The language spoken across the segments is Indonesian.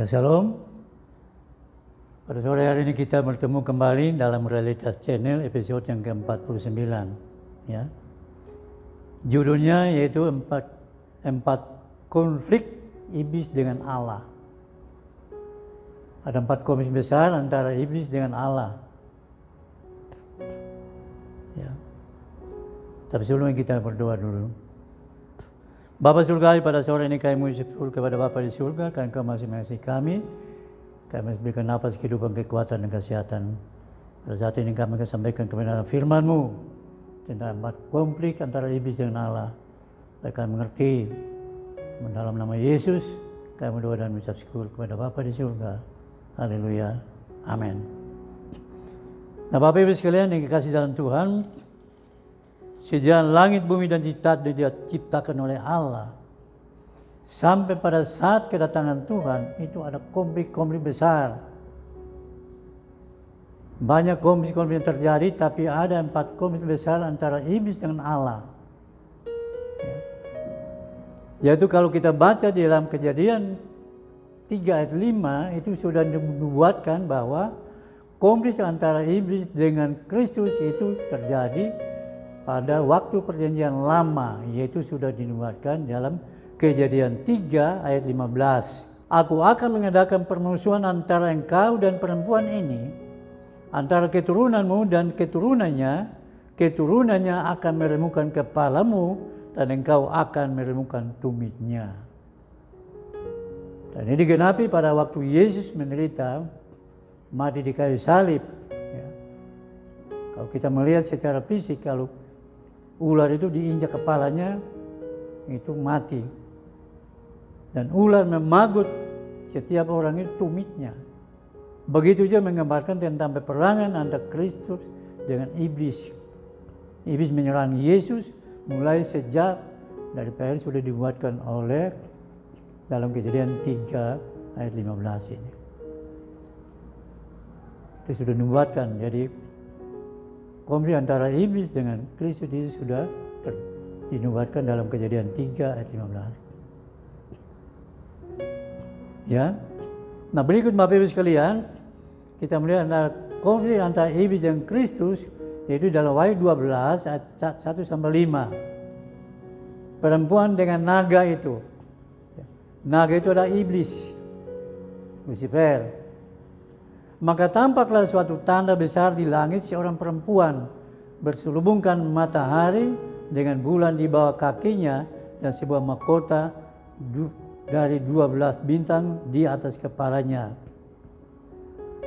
Ya, Shalom. Pada sore hari ini kita bertemu kembali dalam Realitas Channel episode yang ke-49. Ya. Judulnya yaitu empat konflik iblis dengan Allah. Ada 4 konflik besar antara iblis dengan Allah. Ya. Tapi sebelumnya kita berdoa dulu. Bapa surgawi, pada sore ini kami bersyukur kepada Bapa di surga karena Kau masih mengasihi kami. Kami masih berikan nafas kehidupan, kekuatan dan kesehatan. Pada saat ini kami akan sampaikan kebenaran firman-Mu tentang 4 konflik antara iblis dengan Allah. Supaya kami mengerti. Dalam nama Yesus kami berdoa dan mengucap syukur kepada Bapa di surga. Haleluya. Amin. Nah, Bapak Ibu sekalian yang dikasihi dalam Tuhan, sejak langit, bumi dan dia diciptakan oleh Allah, sampai pada saat kedatangan Tuhan, itu ada konflik-konflik besar. Banyak konflik-konflik yang terjadi, tapi ada 4 konflik besar antara iblis dengan Allah. Yaitu kalau kita baca di dalam Kejadian 3 ayat 5, itu sudah dibuatkan bahwa konflik antara iblis dengan Kristus itu terjadi pada waktu perjanjian lama, yaitu sudah dinubuatkan dalam Kejadian 3 ayat 15. Aku akan mengadakan permusuhan antara engkau dan perempuan ini, antara keturunanmu dan keturunannya. Keturunannya akan meremukkan kepalamu dan engkau akan meremukkan tumitnya. Dan ini digenapi pada waktu Yesus menderita mati di kayu salib. Ya. Kalau kita melihat secara fisik, kalau ular itu diinjak kepalanya, itu mati. Dan ular memagut setiap orang itu tumitnya. Begitu juga menggambarkan tentang peperangan antara Kristus dengan iblis. Iblis menyerang Yesus mulai sejak dari perang sudah dibuatkan oleh dalam Kejadian 3 ayat 15 ini. Itu sudah dibuatkan. Jadi konflik antara iblis dengan Kristus itu sudah dinubuatkan dalam Kejadian 3 ayat 15. Ya. Nah, berikut Bapak Ibu sekalian, kita melihat antara konflik antara iblis dan Kristus, yaitu dalam Wahyu 12 ayat 1 sampai 5. Perempuan dengan naga itu. Naga itu adalah iblis, Lucifer. Maka tampaklah suatu tanda besar di langit, seorang perempuan berselubungkan matahari dengan bulan di bawah kakinya dan sebuah mahkota dari 12 bintang di atas kepalanya.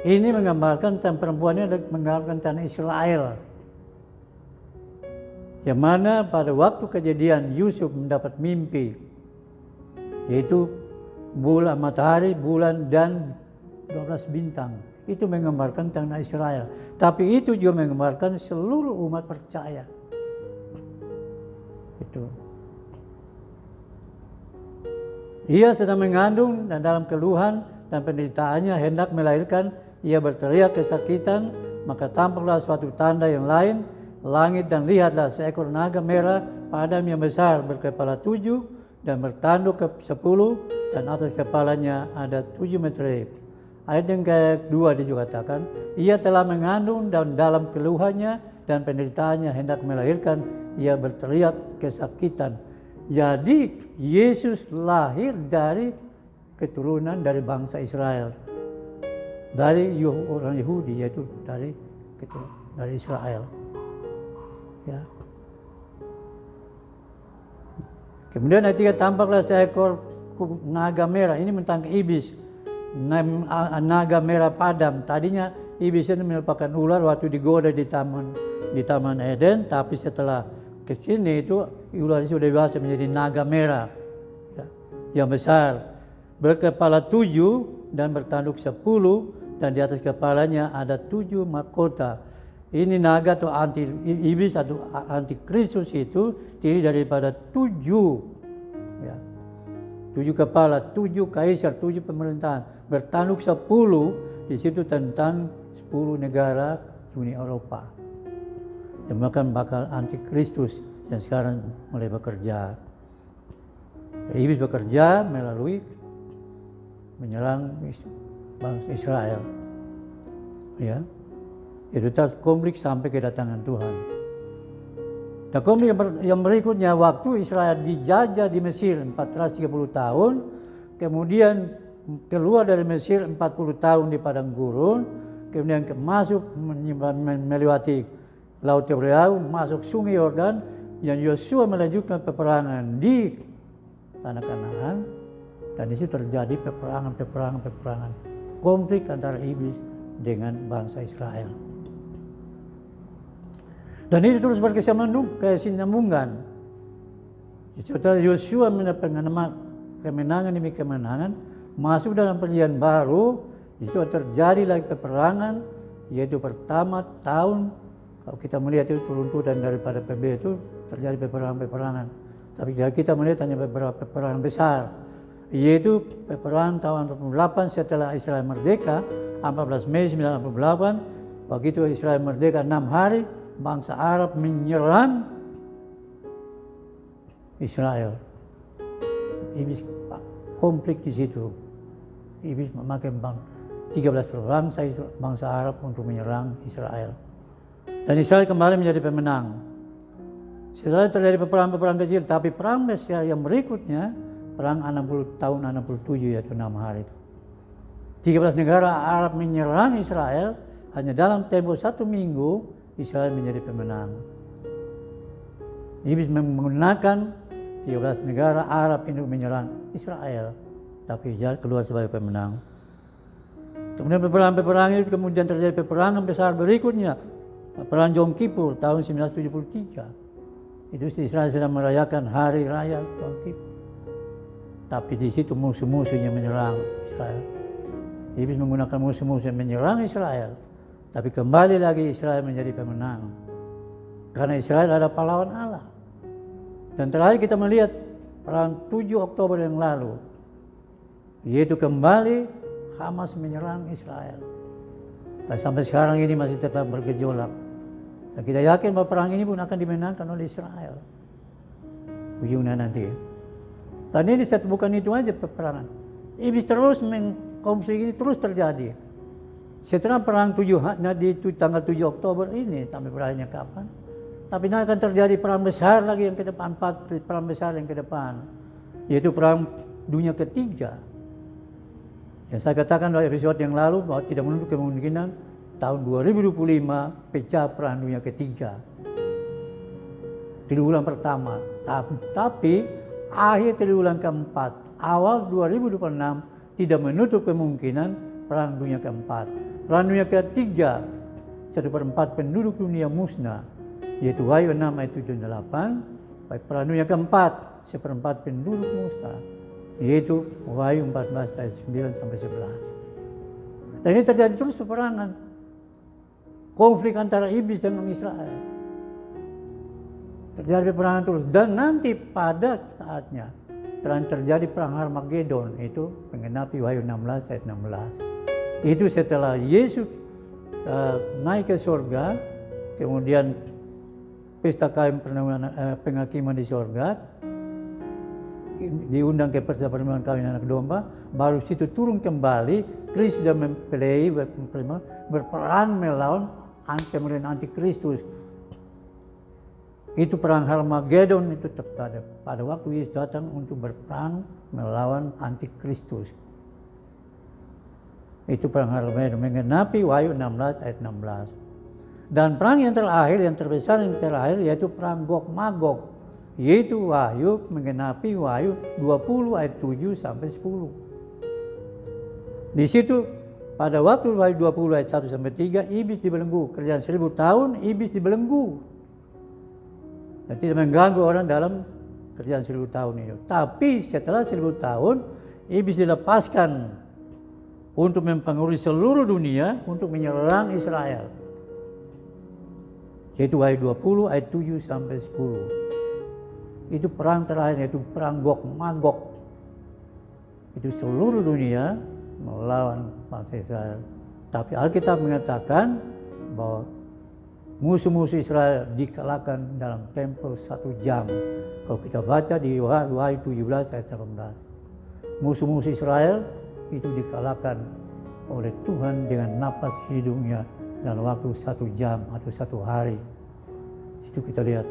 Ini menggambarkan tentang perempuannya, menggambarkan tentang Israel. Yang mana pada waktu kejadian Yusuf mendapat mimpi, yaitu bulan, matahari, bulan dan 12 bintang. Itu menggambarkan tentang Israel. Tapi itu juga menggambarkan seluruh umat percaya. Itu. Ia sedang mengandung dan dalam keluhan dan penderitaannya hendak melahirkan. Ia berteriak kesakitan, maka tampaklah suatu tanda yang lain. Langit dan lihatlah seekor naga merah padam yang besar berkepala 7 dan bertanduk ke 10 dan atas kepalanya ada 7 meter. Ayat yang kedua dikatakan, ia telah mengandung dan dalam keluhannya dan penderitaannya hendak melahirkan, ia berteriak kesakitan. Jadi Yesus lahir dari keturunan dari bangsa Israel, dari orang Yahudi, yaitu dari Israel. Ya. Kemudian ayat 3, tampaklah seekor naga merah. Ini tentang iblis. Naga merah padam. Tadinya iblis itu merupakan ular waktu digoda di taman Eden, tapi setelah ke sini itu ular sudah dewasa menjadi naga merah, ya, yang besar, berkepala 7 dan bertanduk 10 dan di atas kepalanya ada 7 mahkota. Ini naga atau anti iblis atau anti Kristus itu terdiri daripada 7, ya, 7 kepala, 7 kaisar, 7 pemerintahan, bertanduk 10. Di situ tentang 10 negara Uni Eropa yang bakal anti Kristus yang sekarang mulai bekerja. Iblis bekerja melalui menyerang bangsa Israel. Ya, itu konflik sampai kedatangan Tuhan. Dan konflik yang berikutnya, waktu Israel dijajah di Mesir 430 tahun, kemudian keluar dari Mesir 40 tahun di padang gurun, kemudian masuk melewati Laut Tebrau, masuk Sungai Yordan, dan Yosua melanjutkan peperangan di tanah Kanaan, dan di situ terjadi peperangan, konflik antara iblis dengan bangsa Israel. Dan itu terus berkesinambungan. Setelah Yosua mendapat kemenangan demi kemenangan, masuk dalam perjanjian baru, itu terjadi lagi peperangan, yaitu pertama tahun, kalau kita melihat itu runtutan daripada PB itu terjadi peperangan. Tapi kita melihat hanya beberapa peperangan besar, yaitu peperangan tahun 48 setelah Israel merdeka, 14 Mei 1948, begitu Israel merdeka 6 hari, bangsa Arab menyerang Israel. Iblis konflik di situ. Iblis memakai 13 bangsa Arab untuk menyerang Israel. Dan Israel kembali menjadi pemenang. Setelah terjadi peperangan kecil, tapi perang besar yang berikutnya, perang 60 tahun 67, yaitu 6 hari itu. 13 negara Arab menyerang Israel, hanya dalam tempo 1 minggu, Israel menjadi pemenang. Iblis menggunakan 13 negara Arab untuk menyerang Israel, tapi Israel keluar sebagai pemenang. Kemudian peperangan itu kemudian terjadi peperangan besar berikutnya, perang Yom Kippur tahun 1973. Itu Israel sedang merayakan hari raya Yom Kippur. Tapi di situ musuh-musuhnya menyerang Israel. Iblis menggunakan musuh-musuh menyerang Israel. Tapi kembali lagi Israel menjadi pemenang. Karena Israel adalah pahlawan Allah. Dan terakhir kita melihat perang 7 Oktober yang lalu, yaitu kembali Hamas menyerang Israel. Dan sampai sekarang ini masih tetap bergejolak. Dan kita yakin bahwa perang ini pun akan dimenangkan oleh Israel ujungnya nanti. Dan ini bukan itu aja peperangan. Iblis terus konflik ini terus terjadi. Setelah perang di tanggal 7 Oktober ini sampai berakhirnya kapan? Tapi nanti akan terjadi perang besar lagi yang ke depan, 4 perang besar yang ke depan, yaitu perang dunia ketiga. Yang saya katakan dalam episode yang lalu bahwa tidak menutup kemungkinan tahun 2025 pecah perang dunia ketiga. Triwulan pertama, tapi akhir triwulan keempat, awal 2026 tidak menutup kemungkinan perang dunia keempat. Perang dunia ketiga, 1/4 penduduk dunia musnah, yaitu Wahyu 6 ayat 7 dan 8. Perang dunia keempat, 1/4 penduduk musnah, yaitu Wahyu 14 ayat 9 sampai 11. Dan ini terjadi terus peperangan, konflik antara iblis dan Israel. Terjadi peperangan terus, dan nanti pada saatnya terjadi perang Harmagedon, itu menggenapi Wahyu 16 ayat 16. Itu setelah Yesus naik ke surga, kemudian pesta kaum penghakiman di surga, diundang ke perjamuan kawin anak domba, baru situ turun kembali, Kristus sudah berperang melawan pemerintahan antikristus. Itu perang Harmagedon itu terjadi pada waktu Yesus datang untuk berperang melawan antikristus. Itu perang Harmagedon menggenapi Wahyu 16 ayat 16. Dan perang yang terakhir, yang terbesar yang terakhir, yaitu perang Gog Magog, yaitu Wahyu menggenapi Wahyu 20 ayat 7 sampai 10. Di situ pada waktu Wahyu 20 ayat 1 sampai 3, iblis dibelenggu. Kerjaan 1000 tahun iblis dibelenggu dan tidak mengganggu orang dalam kerjaan 1000 tahun itu. Tapi setelah 1000 tahun iblis dilepaskan untuk mempengaruhi seluruh dunia untuk menyerang Israel, yaitu Wahyu 20 ayat 7 sampai 10. Itu perang terakhir, yaitu perang Gog Magog. Itu seluruh dunia melawan bangsa Israel. Tapi Alkitab mengatakan bahwa musuh-musuh Israel dikalahkan dalam tempo 1 jam. Kalau kita baca di Wahyu 17 ayat 18. Musuh-musuh Israel itu dikalahkan oleh Tuhan dengan napas hidungnya dalam waktu 1 jam atau 1 hari. Itu kita lihat.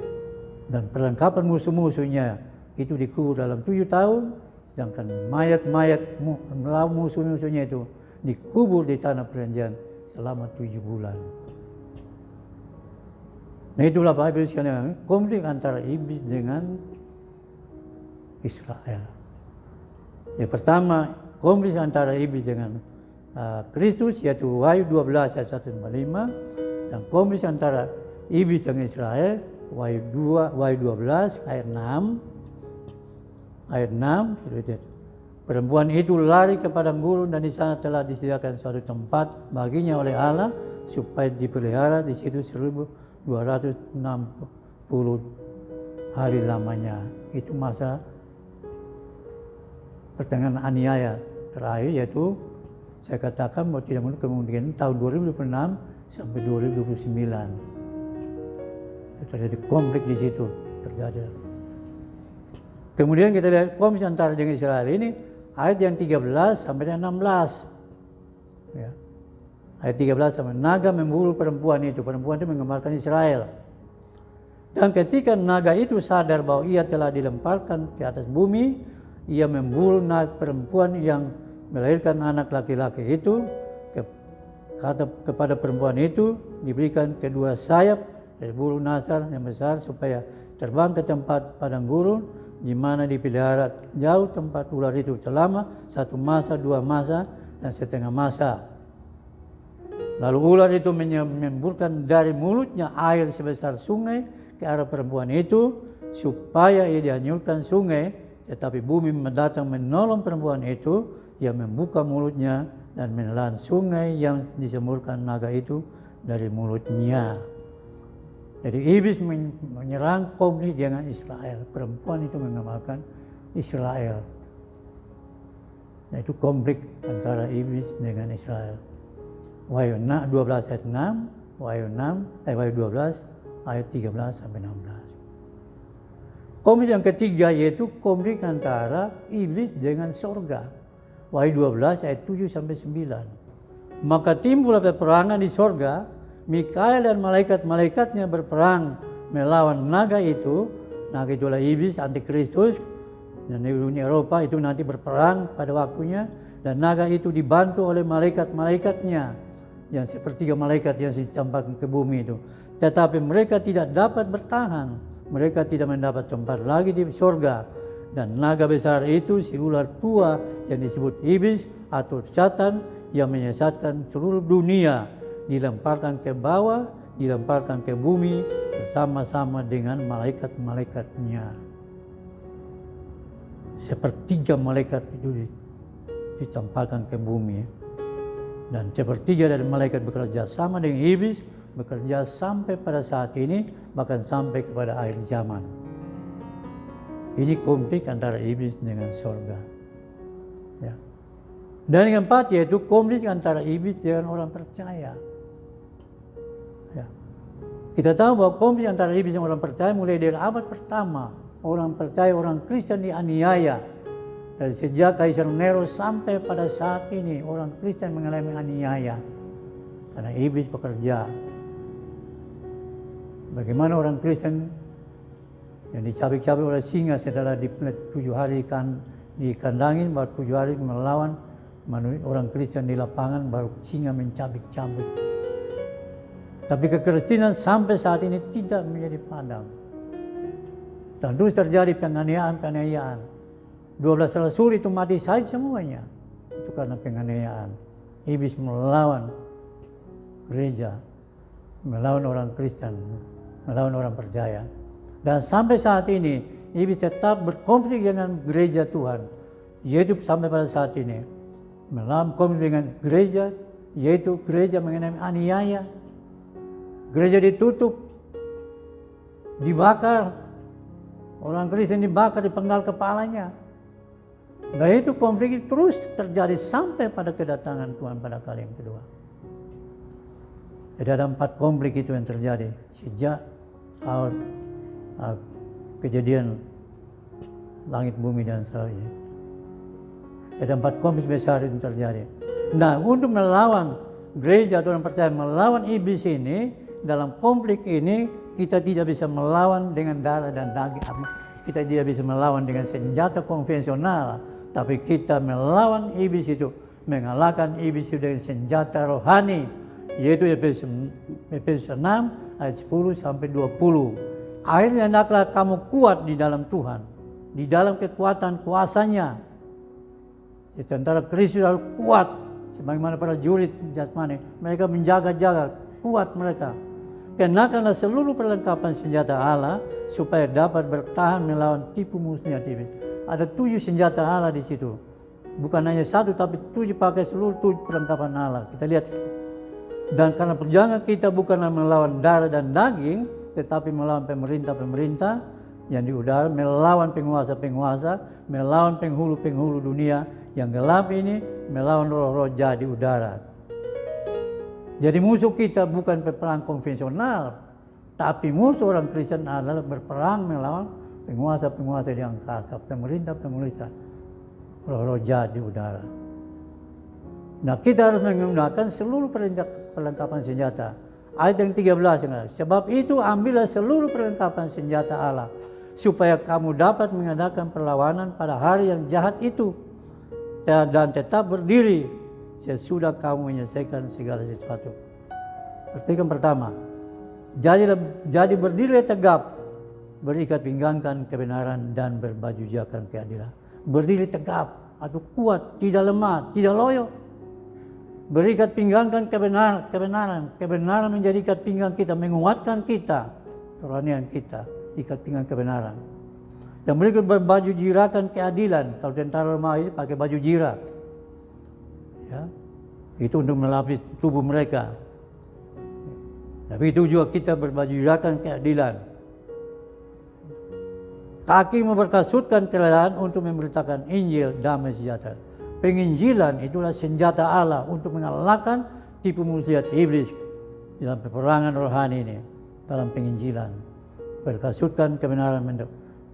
Dan perlengkapan musuh-musuhnya itu dikubur dalam 7 tahun, sedangkan mayat-mayat melawan musuh-musuhnya itu dikubur di tanah perjanjian selama 7 bulan. Nah itulah Bapak sekalian, konflik antara iblis dengan Israel. Yang pertama, konflik antara iblis dengan Kristus, yaitu Wahyu 12 ayat 1-5, dan konflik antara iblis dengan Israel, Wahyu 12 ayat 6. Ayat 6, perempuan itu lari ke padang gurun dan di sana telah disediakan suatu tempat baginya oleh Allah supaya dipelihara di situ 1260 hari lamanya. Itu masa pertengahan aniaya terakhir, yaitu saya katakan bahwa tidak mungkin kemungkinan tahun 2026 sampai 2029. Itu terjadi konflik di situ terjadi. Kemudian kita lihat konflik antara dengan Israel ini ayat yang 13 sampai 16. Ya. Ayat 13 sampai naga memburu perempuan itu menggambarkan Israel. Dan ketika naga itu sadar bahwa ia telah dilemparkan ke atas bumi, ia memburu perempuan yang melahirkan anak laki-laki itu. Kata kepada perempuan itu diberikan kedua sayap dari bulu nasar yang besar supaya terbang ke tempat padang gurun di mana dipelihara jauh tempat ular itu selama 1 masa, 2 masa, dan setengah masa. Lalu ular itu menyemburkan dari mulutnya air sebesar sungai ke arah perempuan itu supaya ia dihanyutkan sungai, tetapi bumi mendatang menolong perempuan itu. Ia membuka mulutnya dan menelan sungai yang disemburkan naga itu dari mulutnya. Jadi iblis menyerang konflik dengan Israel. Perempuan itu menggambarkan Israel. Yaitu konflik antara iblis dengan Israel. Wahyu 12 ayat 6, Wahyu 12 ayat 13 sampai 16. Konflik yang ketiga yaitu konflik antara iblis dengan surga. Wahyu 12 ayat 7 sampai 9. Maka timbullah peperangan di surga. Mikael dan malaikat-malaikatnya berperang melawan naga itu. Naga itulah iblis, antikristus. Dan Uni Eropa itu nanti berperang pada waktunya. Dan naga itu dibantu oleh malaikat-malaikatnya. Yang sepertiga malaikat yang dicampakkan ke bumi itu. Tetapi mereka tidak dapat bertahan. Mereka tidak mendapat tempat lagi di surga. Dan naga besar itu si ular tua yang disebut iblis atau Satan yang menyesatkan seluruh dunia. Dilemparkan ke bawah, dilemparkan ke bumi bersama-sama dengan malaikat-malaikatnya. Sepertiga malaikat itu dicampakkan ke bumi. Dan sepertiga dari malaikat bekerja sama dengan iblis, bekerja sampai pada saat ini, bahkan sampai kepada akhir zaman. Ini konflik antara iblis dengan surga. Ya. Dan yang keempat yaitu konflik antara iblis dengan orang percaya. Ya. Kita tahu bahwa konflik antara iblis dan orang percaya mulai dari abad pertama. Orang percaya, orang Kristen dianiaya. Dari sejak Kaisar Nero sampai pada saat ini orang Kristen mengalami aniaya. Karena iblis bekerja. Bagaimana orang Kristen yang dicabik-cabik oleh singa setelah 7 hari dikandangin, baru 7 hari melawan orang Kristen di lapangan, baru singa mencabik-cabik. Tapi kekristenan sampai saat ini tidak menjadi padam. Dan terus terjadi penganiayaan. 12 rasul itu mati saja semuanya. Itu karena penganiayaan. Iblis melawan gereja, melawan orang Kristen, melawan orang percaya. Dan sampai saat ini, iblis tetap berkonflik dengan gereja Tuhan. Yaitu sampai pada saat ini. Melawan konflik dengan gereja, yaitu gereja mengenai aniaya. Gereja ditutup, dibakar. Orang Kristen dibakar, dipenggal kepalanya. Dan itu konflik terus terjadi sampai pada kedatangan Tuhan pada kali yang kedua. Jadi ada 4 konflik itu yang terjadi sejak awal kejadian langit bumi dan sebagainya. Ada 4 konflik besar yang terjadi. Nah, untuk melawan gereja atau orang percaya, melawan iblis ini, dalam konflik ini kita tidak bisa melawan dengan darah dan daging. Kita tidak bisa melawan dengan senjata konvensional, tapi kita melawan iblis itu, mengalahkan iblis itu dengan senjata rohani, yaitu Efesus 6 ayat 10 sampai 20. Akhirnya hendaklah kamu kuat di dalam Tuhan, di dalam kekuatan kuasanya. Tentara Kristus harus kuat, sebagaimana para jurid jasmani, mereka menjaga-jaga, kuat mereka. Kenakanlah seluruh perlengkapan senjata Allah supaya dapat bertahan melawan tipu muslihat iblis. Ada 7 senjata Allah di situ, bukan hanya 1 tapi 7, pakai seluruh 7 perlengkapan Allah. Kita lihat. Dan karena perjuangan kita bukanlah melawan darah dan daging, tetapi melawan pemerintah-pemerintah yang di udara, melawan penguasa-penguasa, melawan penghulu-penghulu dunia yang gelap ini, melawan roh-roh jahat di udara. Jadi musuh kita bukan perang konvensional, tapi musuh orang Kristen adalah berperang melawan penguasa-penguasa di angkasa, pemerintah-pemerintah, roh-roh jahat di udara. Nah, kita harus menggunakan seluruh perlengkapan senjata. Ayat yang 13, sebab itu ambillah seluruh perlengkapan senjata Allah, supaya kamu dapat mengadakan perlawanan pada hari yang jahat itu, dan tetap berdiri sesudah kamu menyelesaikan segala sesuatu. Perhatikan pertama, jadi berdiri tegap, berikat pinggangkan kebenaran dan berbaju jakan keadilan. Berdiri tegap atau kuat, tidak lemah, tidak loyo. Berikat pinggangkan kebenaran menjadi ikat pinggang kita, menguatkan kita, kerohanian kita, ikat pinggang kebenaran. Yang berikut berbaju jirakan keadilan. Kalau tentara Romawi pakai baju jira, ya, itu untuk melapis tubuh mereka. Tapi itu juga kita berbaju jirakan keadilan. Kaki memperkasutkan kerelaan untuk memberitakan Injil damai sejahtera. Penginjilan itulah senjata Allah untuk mengalahkan tipu muslihat iblis dalam peperangan rohani ini. Dalam penginjilan, berkasutkan kebenaran bentuk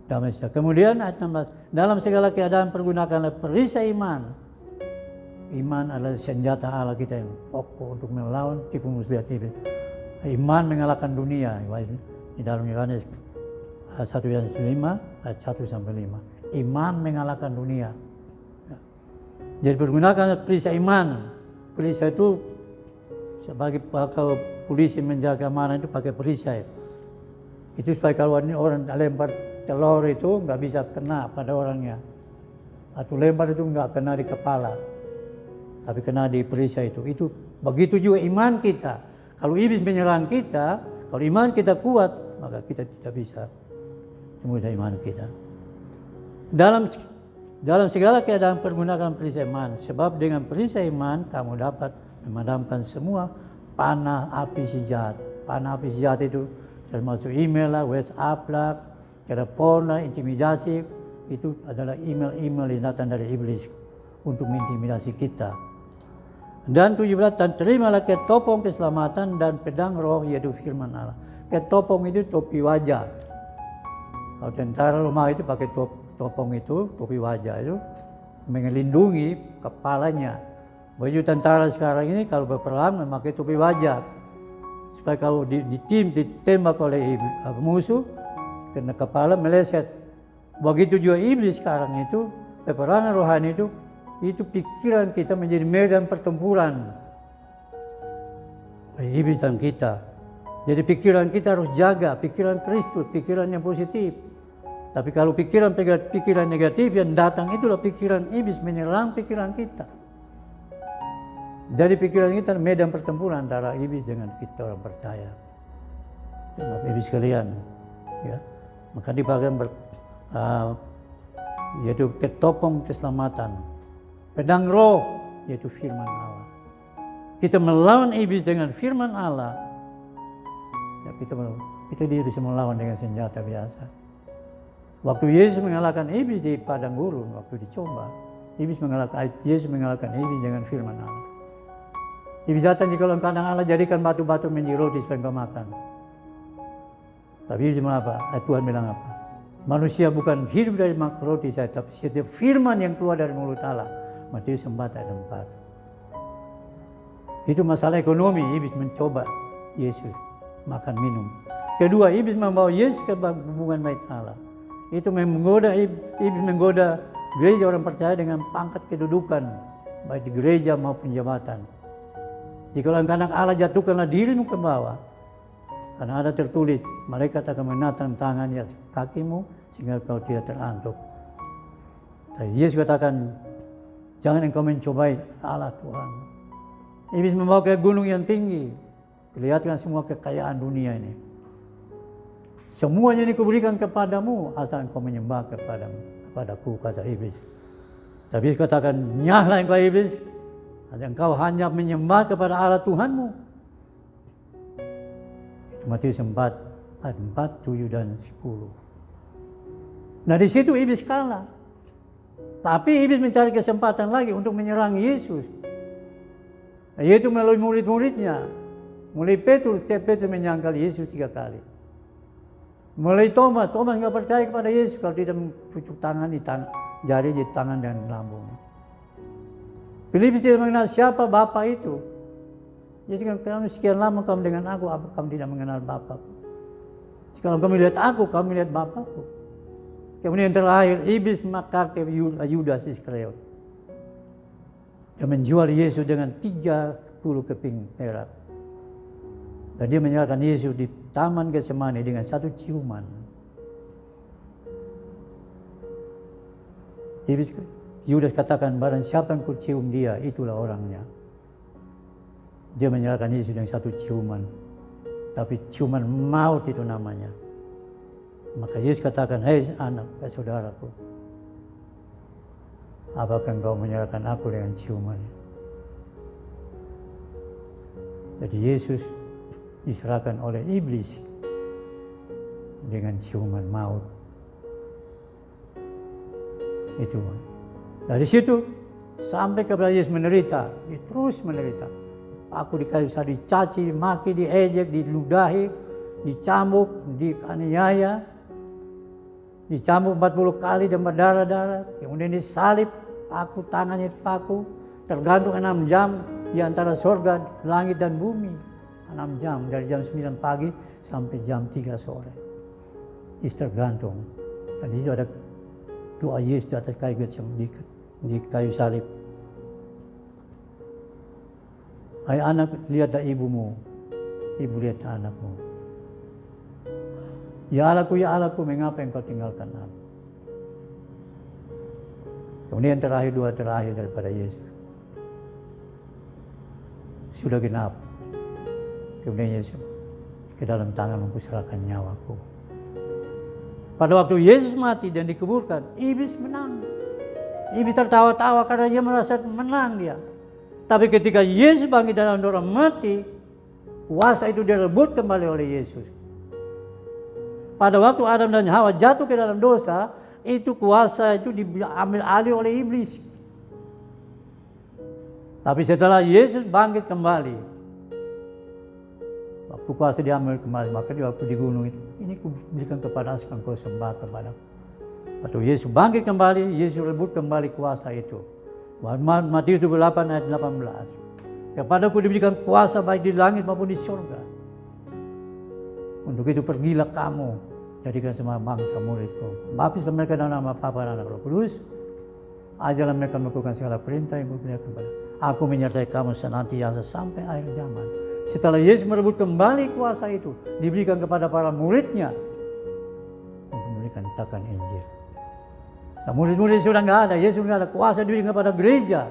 damai sejahtera. Kemudian ayat 16, dalam segala keadaan pergunakanlah perisai iman. Iman adalah senjata Allah kita yang kokoh untuk melawan tipu muslihat iblis. Iman mengalahkan dunia. Di dalam Yohanes 1:5 ayat 1 sampai 5. Iman mengalahkan dunia. Jadi pergunakan perisai iman. Perisai itu sebagai kalau polisi menjaga mana itu pakai perisai. Itu supaya kalau orang lempar telur itu nggak bisa kena pada orangnya. Atau lempar itu nggak kena di kepala, tapi kena di perisai itu. Itu begitu juga iman kita. Kalau iblis menyerang kita, kalau iman kita kuat, maka kita tidak bisa memudah iman kita. Dalam segala keadaan pergunakan perisai iman, sebab dengan perisai iman kamu dapat memadamkan semua panah api si jahat. Panah api si jahat itu termasuk email lah, WhatsApp lah, telepon lah, intimidasi. Itu adalah email-email yang datang dari iblis untuk mengintimidasi kita. Dan 17, dan terimalah ketopong keselamatan dan pedang roh, yaitu firman Allah. Ketopong itu topi wajah. Kalau tentara Romawi itu pakai topong itu, topi wajah itu melindungi kepalanya. Baju tentara sekarang ini kalau berperang memakai topi wajah, supaya kalau ditembak oleh musuh kena kepala meleset. Begitu juga iblis sekarang itu, peperangan rohani itu pikiran kita menjadi medan pertempuran iblis dalam kita. Jadi pikiran kita harus jaga, pikiran Kristus, pikiran yang positif. Tapi kalau pikiran negatif yang datang, itulah pikiran iblis menyerang pikiran kita. Jadi pikiran kita medan pertempuran antara iblis dengan kita orang percaya. Bapak Ibu sekalian, ya, maka dipakai yaitu ketopong keselamatan, pedang roh, yaitu firman Allah. Kita melawan iblis dengan firman Allah. Ya, kita dia bisa melawan dengan senjata biasa. Waktu Yesus mengalahkan iblis di padang gurun, waktu dicoba, Yesus mengalahkan iblis dengan firman Allah. Iblis datang di kolam kandang Allah, jadikan batu-batu menjadi roti supaya engkau makan. Tapi iblis mengapa? Tuhan bilang apa? Manusia bukan hidup dari roti saja, tapi setiap firman yang keluar dari mulut Allah. Matius 4 ayat 4. Itu masalah ekonomi, iblis mencoba Yesus makan minum. Kedua, iblis membawa Yesus ke hubungan baik Allah. Itu menggoda, iblis menggoda gereja orang percaya dengan pangkat kedudukan, baik di gereja maupun jabatan. Jika anak Allah jatuhkanlah dirimu ke bawah, karena ada tertulis, malaikat akan menatang tangan di atas kakimu sehingga kau tidak terantuk. Tapi Yesus katakan, jangan engkau mencobai Allah Tuhan. Iblis membawa ke gunung yang tinggi, kelihatan semua kekayaan dunia ini. Semuanya ini kuberikan kepadamu, asal engkau menyembah kepadaku, kata iblis. Tapi Yesus katakan, nyahlah engkau iblis, engkau hanya menyembah kepada Allah Tuhanmu. Itu Matius 4, ayat 4, 7, dan 10. Nah di situ iblis kalah. Tapi iblis mencari kesempatan lagi untuk menyerang Yesus. Yaitu melalui murid-muridnya. Mulai Petrus menyangkal Yesus 3 kali. Mulai Thomas nggak percaya kepada Yesus kalau tidak mencucuk tangan di jari di tangan dan lambungnya. Filipus tidak mengenal siapa Bapa itu. Yesus katakan, kamu sekian lama kamu dengan aku, apa kamu tidak mengenal Bapakku? Kalau kamu lihat aku, kamu lihat Bapakku. Kemudian terakhir, iblis memakai Yudas Iskariot. Dia menjual Yesus dengan 30 keping perak. Dan dia menyerahkan Yesus di Taman Getsemani dengan satu ciuman. Yudas katakan, barang siapa yang kucium dia, itulah orangnya. Dia menyerahkan Yesus dengan satu ciuman. Tapi ciuman maut itu namanya. Maka Yesus katakan, hei anak, saudaraku, apakah engkau menyerahkan aku dengan ciuman? Jadi Yesus diserahkan oleh iblis dengan ciuman maut. Itu. Dari situ sampai kepada Yesus menderita, dia terus menderita. Aku di kayu salib dicaci, maki, diejek, diludahi, dicambuk, dianiaya, dicambuk 40 kali dan berdarah-darah, kemudian disalib, paku tangannya paku, tergantung 6 jam di antara surga, langit dan bumi. 6 jam, dari jam 9 pagi sampai jam 3 sore. Yesus tergantung. Dan di situ ada doa Yesus di atas kayu di kayu salib. Hai anak, lihatlah ibumu. Ibu lihat anakmu. Ya Allahku, mengapa engkau tinggalkan aku? Kemudian doa terakhir daripada Yesus. Sudah genap. Kemudian Yesus, ke dalam tanganmu kuserahkan nyawaku. Pada waktu Yesus mati dan dikuburkan, iblis menang. Iblis tertawa-tawa karena dia merasa menang dia. Tapi ketika Yesus bangkit dalam orang mati, kuasa itu direbut kembali oleh Yesus. Pada waktu Adam dan Hawa jatuh ke dalam dosa, itu kuasa itu diambil alih oleh iblis. Tapi setelah Yesus bangkit kembali, waktu kuasa diambil kembali, maka di waktu di gunung itu, ini kuberikan kepada asal kau sembah kepadaku. Waktu Yesus bangkit kembali, Yesus rebut kembali kuasa itu. Matius 28 ayat 18. Kepadaku diberikan kuasa baik di langit maupun di surga. Untuk itu pergilah kamu, jadikan semua bangsa muridku. Baptislah mereka dalam nama Bapa dan Anak Roh Kudus. Ajarlah mereka melakukan segala perintah yang kuberikan kepada. Aku menyertai kamu senantiasa sampai akhir zaman. Setelah Yesus merebut kembali kuasa itu, diberikan kepada para muridnya untuk memberikan takan Injil. Nah, murid-murid sudah nggak ada, Yesus nggak ada, kuasa diberikan kepada gereja.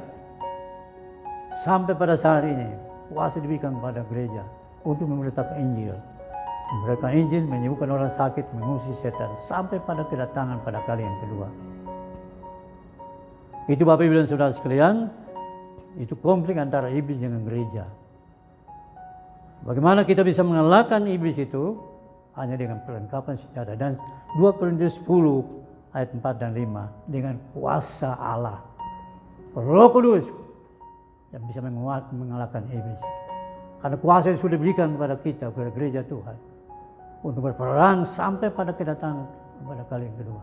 Sampai pada saat ini, kuasa diberikan kepada gereja untuk memberitakan Injil. Memberitakan Injil, menyembuhkan orang sakit, mengusir setan, sampai pada kedatangan pada kali yang kedua. Itu Bapak Ibu dan Saudara sekalian, itu konflik antara iblis dengan gereja. Bagaimana kita bisa mengalahkan iblis itu? Hanya dengan perlengkapan senjata. Dan 2 Korintus 10 ayat 4 dan 5, dengan kuasa Allah, Roh Kudus, yang bisa mengalahkan iblis. Karena kuasa yang sudah diberikan kepada kita, kepada gereja Tuhan, untuk berperang sampai pada kedatangan pada kali yang kedua.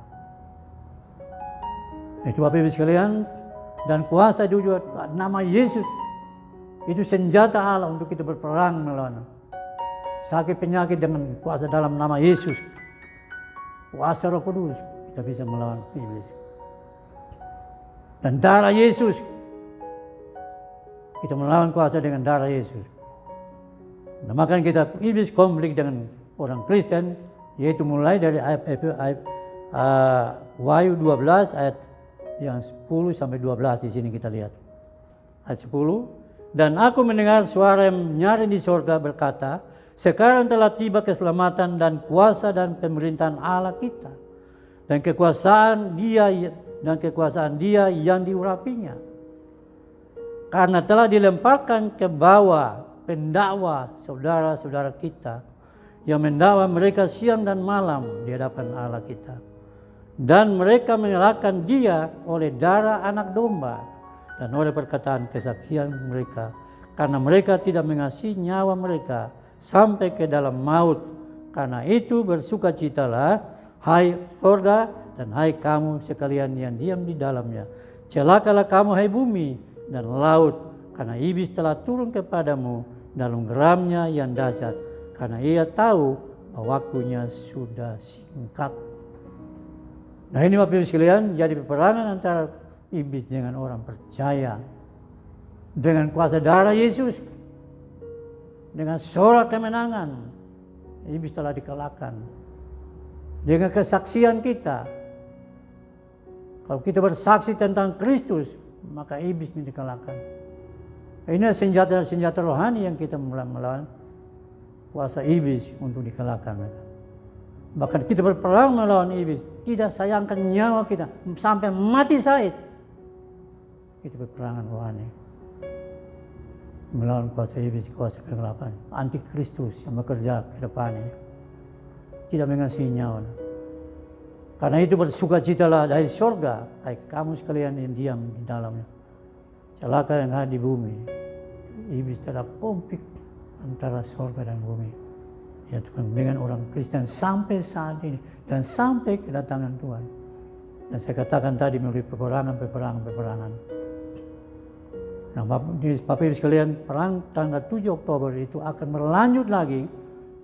Itu Bapak Ibu sekalian, dan kuasa juga nama Yesus. Itu senjata Allah untuk kita berperang melawan sakit penyakit dengan kuasa dalam nama Yesus. Kuasa Roh Kudus kita bisa melawan iblis. Dan darah Yesus, kita melawan kuasa dengan darah Yesus. Nah, makanya kita iblis konflik dengan orang Kristen, yaitu mulai dari Wahyu 12 ayat yang 10 sampai 12 di sini kita lihat. Ayat 10, dan aku mendengar suara yang nyaring di sorga berkata, sekarang telah tiba keselamatan dan kuasa dan pemerintahan Allah kita, dan kekuasaan dia yang diurapinya. Karena telah dilemparkan ke bawah pendakwa saudara-saudara kita yang mendakwa mereka siang dan malam di hadapan Allah kita. Dan mereka menyalahkan dia oleh darah anak domba dan oleh perkataan kesaksian mereka. Karena mereka tidak mengasihi nyawa mereka sampai ke dalam maut. Karena itu bersukacitalah, hai surga dan hai kamu sekalian yang diam di dalamnya. Celakalah kamu, hai bumi dan laut, karena iblis telah turun kepadamu dalam geramnya yang dahsyat, karena ia tahu bahwa waktunya sudah singkat. Nah, ini Bapak Ibu sekalian, jadi peperangan antara iblis dengan orang percaya. Dengan kuasa darah Yesus, dengan sorak kemenangan, iblis telah dikalahkan. Dengan kesaksian kita, kalau kita bersaksi tentang Kristus, maka iblis ini dikalahkan. Ini senjata-senjata rohani yang kita melawan kuasa iblis untuk dikalahkan. Bahkan kita berperang melawan iblis, tidak sayangkan nyawa kita sampai mati syahid. Itu peperangan rohani melawan kuasa iblis, kuasa kegelapan, antikristus yang bekerja ke depan ini. Tidak mengasihi nyawa. Karena itu bersukacitalah dari surga, hai kamu sekalian yang diam di dalamnya. Celaka yang ada di bumi. Iblis telah konflik antara surga dan bumi. Yaitu dengan orang Kristen sampai saat ini dan sampai kedatangan Tuhan. Dan saya katakan tadi melalui peperangan. Nah, Bapak Ibu sekalian, perang tanggal 7 Oktober itu akan berlanjut lagi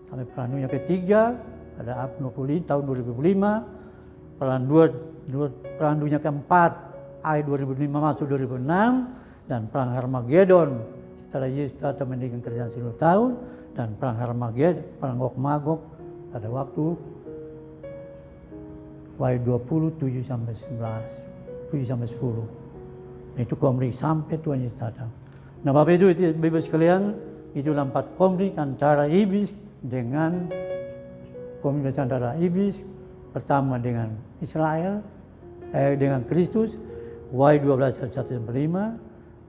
sampai perang dunia ketiga pada tahun 2005. Perang dunia keempat ayat 2005 masuk 2006, dan perang Harmagedon setelah Yesus datang mendirikan kerajaan 10 tahun, dan perang Harmagedon, perang Gog Magog pada waktu Wahyu 20 7 sampai 10. Itu konflik sampai Tuhan Yesus datang. Nah, Bapak Ibu sekalian, itulah 4 konflik antara iblis dengan pertama dengan Israel, dengan Kristus, Wahyu 12 ayat 1 sampai 5.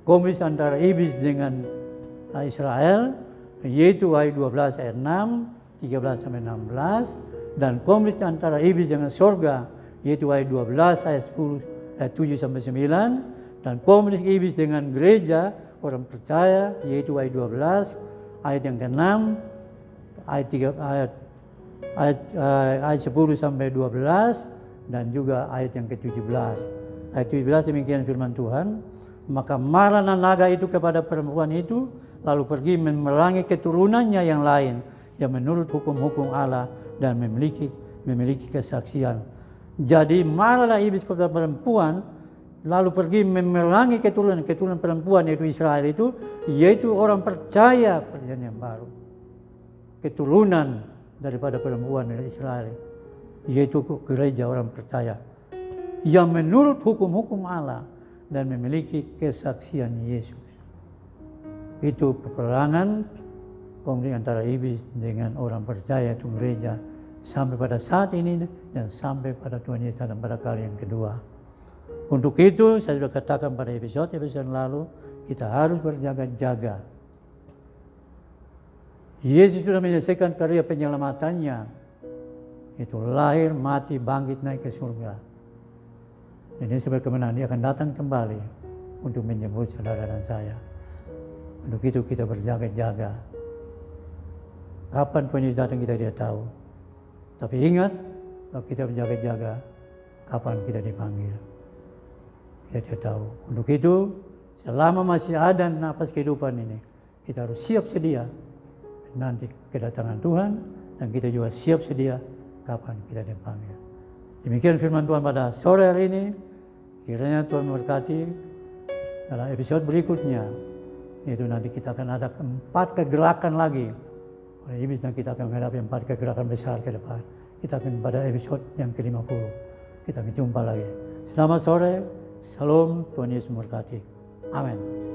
Konflik antara iblis dengan Israel, yaitu Wahyu 12 ayat 6, 13 sampai 16. Dan konflik antara iblis dengan surga, yaitu Wahyu 12 ayat 10, ayat 7 sampai 9. Dan konflik iblis dengan gereja, orang percaya, yaitu Wahyu 12 ayat yang ke-6, ayat 10 sampai 12, dan juga ayat yang ke-17. Ayat 17 demikian firman Tuhan, maka marahlah naga itu kepada perempuan itu, lalu pergi memerangi keturunannya yang lain, yang menurut hukum-hukum Allah dan memiliki kesaksian. Jadi marahlah iblis kepada perempuan, lalu pergi memerangi keturunan perempuan, yaitu Israel itu, yaitu orang percaya perjanjian yang baru. Keturunan daripada perempuan dari Israel, yaitu gereja orang percaya yang menurut hukum-hukum Allah dan memiliki kesaksian Yesus. Itu peperangan konflik antara iblis dengan orang percaya, itu gereja, sampai pada saat ini dan sampai pada Tuhan Yesus datang pada kali yang kedua. Untuk itu saya sudah katakan pada episode yang lalu, kita harus berjaga-jaga. Yesus sudah menyelesaikan karya penyelamatannya, itu lahir, mati, bangkit, naik ke surga. Dan ini sebagai kemenangan, dia akan datang kembali untuk menjemput saudara dan saya. Untuk itu kita berjaga-jaga. Kapan Tuhan Yesus datang kita tidak tahu. Tapi ingat, kalau kita berjaga-jaga, kapan kita dipanggil. kita tidak tahu. Untuk itu, selama masih ada napas kehidupan ini, kita harus siap sedia nanti kedatangan Tuhan, dan kita juga siap sedia kapan kita dipanggil. Demikian firman Tuhan pada sore hari ini. Kiranya Tuhan memberkati. Dalam episode berikutnya, itu nanti kita akan ada 4 kegerakan lagi oleh iblis, dan kita akan menghadapi 4 kegerakan besar ke depan. Kita akan pada episode yang ke-50. Kita akan jumpa lagi. Selamat sore, salam, Tuhan Yesus memberkati. Amin.